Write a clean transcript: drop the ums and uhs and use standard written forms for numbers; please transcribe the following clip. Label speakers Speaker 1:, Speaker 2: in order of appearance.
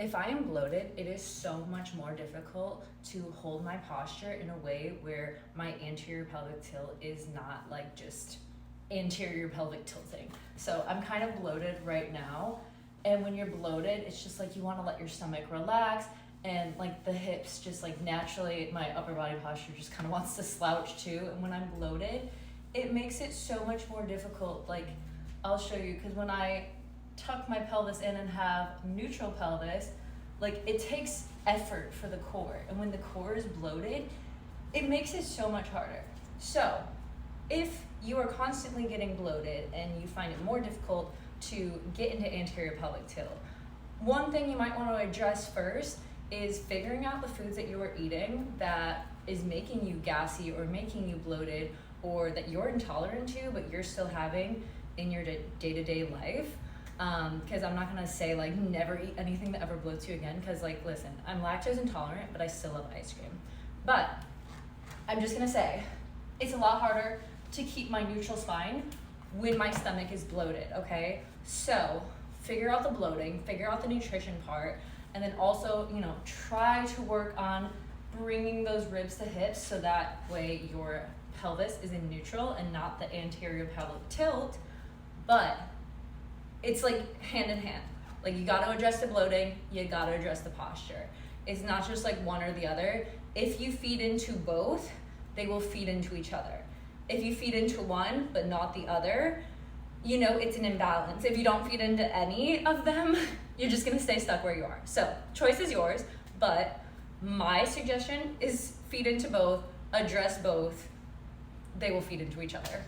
Speaker 1: If I am bloated, it is so much more difficult to hold my posture in a way where my anterior pelvic tilt is not like just anterior pelvic tilting. So I'm kind of bloated right now. And when you're bloated, it's just like you want to let your stomach relax, and like the hips just like naturally, my upper body posture just kind of wants to slouch too. And when I'm bloated, it makes it so much more difficult. Like I'll show you, because when I tuck my pelvis in and have neutral pelvis, like it takes effort for the core, and when the core is bloated, it makes it so much harder. So if you are constantly getting bloated and you find it more difficult to get into anterior pelvic tilt, one thing you might want to address first is figuring out the foods that you are eating that is making you gassy or making you bloated, or that you're intolerant to but you're still having in your day-to-day life. Because I'm not gonna say like never eat anything that ever bloats you again, because like listen, I'm lactose intolerant but I still love ice cream. But I'm just gonna say it's a lot harder to keep my neutral spine when my stomach is bloated, okay? So figure out the bloating, figure out the nutrition part, and then also, you know, try to work on bringing those ribs to hips so that way your pelvis is in neutral and not the anterior pelvic tilt. But it's like hand in hand. Like you gotta address the bloating, you gotta address the posture. It's not just like one or the other. If you feed into both, they will feed into each other. If you feed into one but not the other, you know, it's an imbalance. If you don't feed into any of them, you're just gonna stay stuck where you are. So choice is yours, but my suggestion is feed into both, address both. They will feed into each other.